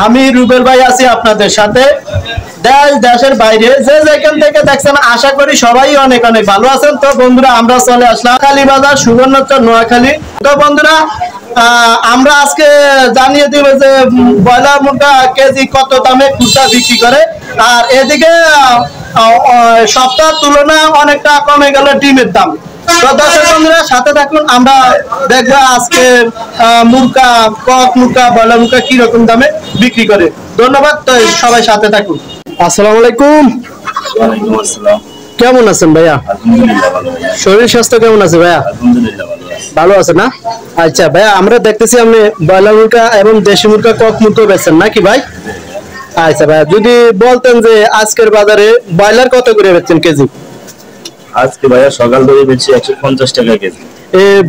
আমি রুবেল ভাই আছি আপনাদের সাথে। দেশ দেশের বাইরে যে যেখান থেকে দেখছেন আশা করি সবাই অনেক অনেক ভালো আছেন। তো বন্ধুরা আমরা চলে আসলাম কালীবাজার সুবর্ণচর নোয়াখালী। তো বন্ধুরা আমরা আজকে জানিয়ে দিব যে ব্রয়লার মুরগা কেজি কত দামে খুচরা বিক্রি করে, আর এদিকে সপ্তাহ তুলনা অনেকটা কমে গেল ডিমের দাম। তো দর্শক বন্ধুরা সাথে থাকুন, আমরা দেখবো আজকে মুরগা, কক মুরগা, ব্রয়লার মুরগা কি রকম দামে বিক্রি করে। ধন্যবাদ, তো সবাই সাথে থাকুন। আসসালামু আলাইকুম। ওয়ালাইকুম আসসালাম। কেমন আছেন ভাইয়া? আলহামদুলিল্লাহ ভালো ভাইয়া। শরীর স্বাস্থ্য কেমন আছে ভাইয়া? আলহামদুলিল্লাহ ভালো আছে। ভালো আছে না? আচ্ছা ভাইয়া, আমরা দেখতেছি আপনি ব্রয়লার মুরগা এবং দেশি মুরগা, কক মুরগা বেচেন নাকি ভাই? আচ্ছা ভাইয়া, যদি বলতেন যে আজকের বাজারে ব্রয়লার কত করে বেচছেন কেজি? আজকে ভাইয়া সকাল থেকে বেচি 150 টাকা কেজি।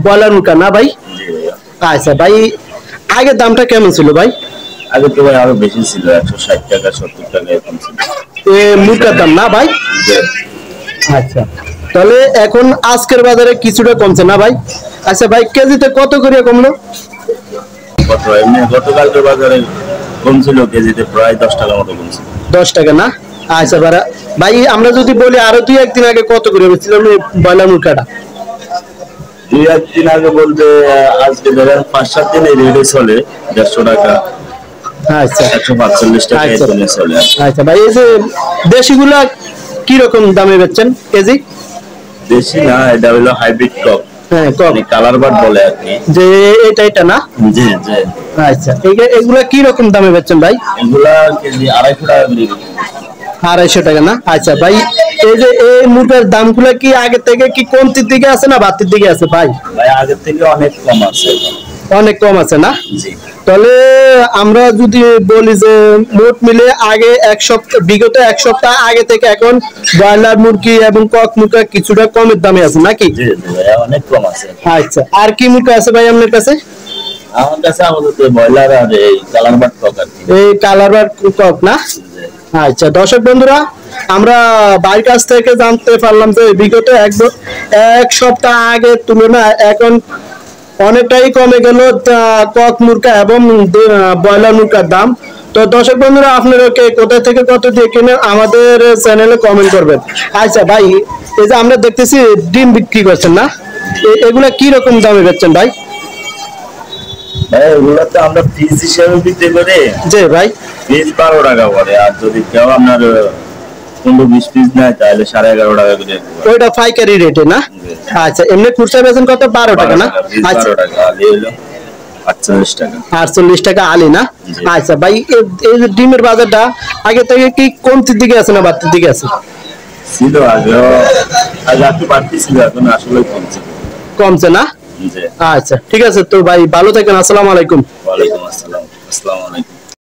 ব্রয়লার মুরগা না ভাই? জি ভাইয়া। আচ্ছা ভাই, আগের দামটা কেমন ছিল ভাই? আগে তো ভাই আরো বেশি ছিল, 160 টাকা 70 টাকা এরকম ছিল। মুরগার দাম না ভাই? আচ্ছা, তাহলে এখন আজকের বাজারে কিছুটা কমছে না ভাই? আচ্ছা ভাই, কেজিতে কত করে কমলো? কত এমনি গতকালকে বাজারে কমছিল, কেজিতে প্রায় 10 টাকা মতো কমছিল। 10 টাকা না? আচ্ছা ভাই, আমরা যদি বলি আরো 2-1 দিন আগে কত করে বেচছিলাম ব্রয়লার মুরগাটা? 2-1 দিন আগে বলতে আজকে ধরেন 5-7 দিন এই রেটে চলে 150 টাকা। আচ্ছা, 145 টাকা এখানে চলে। আচ্ছা ভাই, এই যে দেশিগুলা কি রকম দামে বেচছেন কেজি? দেশি না, এটা হলো হাইব্রিড কক। হ্যাঁ, কক কালার বার্ড বলে আর কি। যে এটা না? জি জি। আচ্ছা, এগুলা কি রকম দামে বেচছেন ভাই? এগুলা কেজি 250 টাকা করে। 250 টাকা না? আচ্ছা ভাই, এই যে এই মুরগার দামগুলো কি আগে থেকে কি কমতির দিকে আছে না বাড়তির দিকে আছে ভাই? ভাই আগের থেকে অনেক কম আছে। অনেক কম আছে না? জি। তাহলে আমরা যদি বলি যে মোট মিলে আগে বিগত 1 সপ্তাহ আগে থেকে এখন ব্রয়লার মুরগি এবং কক মুরগা কিছুটা কমের দামে আছে নাকি? জি জি ভাই, অনেক কম আছে। আচ্ছা, আর কি মুরগা আছে ভাই আপনার কাছে? আমার কাছে আপাতত ব্রয়লার আর এই কালার বার্ড কক আর কি। এই কালার বার্ড কক না? আচ্ছা দর্শক বন্ধুরা, আমরা ভাইয়ের কাছ থেকে জানতে পারলাম যে বিগত 1 সপ্তাহ আগের তুলনায় এখন অনেকটাই কমে গেল কক মুরগা এবং ব্রয়লার মুরগার দাম। তো দর্শক বন্ধুরা, আপনারা কোথা থেকে কত দিয়ে কিনেন আমাদের চ্যানেলে কমেন্ট করবেন। আচ্ছা ভাই, এই যে আমরা দেখতেছি ডিম বিক্রি করছেন না, এগুলা কি রকম দামে বেচছেন ভাই? ভাই এগুলো তো আমরা পিস হিসেবে বিক্রি করি। জি ভাই। পিস 12 টাকা পড়ে, আর যদি কেউ আপনার 15-20 পিস নেয় তাহলে 11.5 টাকা করে। ওইটা পাইকারি রেটে না? আচ্ছা, এমনি খুচরা বেচেন কত? 12 টাকা না? আচ্ছা, 12 টাকা। আলি হলো 48 টাকা। 48 টাকা আলি না? আচ্ছা ভাই, এই যে ডিমের বাজারটা আগে থেকে কি কমতির দিকে আছে না বাড়তির দিকে আছে? ছিল আগে একটু বাড়তি ছিল, এখন আসলে কমছে। কমছে না? জি। আচ্ছা ঠিক আছে, তো ভাই ভালো থাকেন। আসসালামু আলাইকুম। ওয়ালাইকুম আসসালাম। আসসালামু আলাইকুম।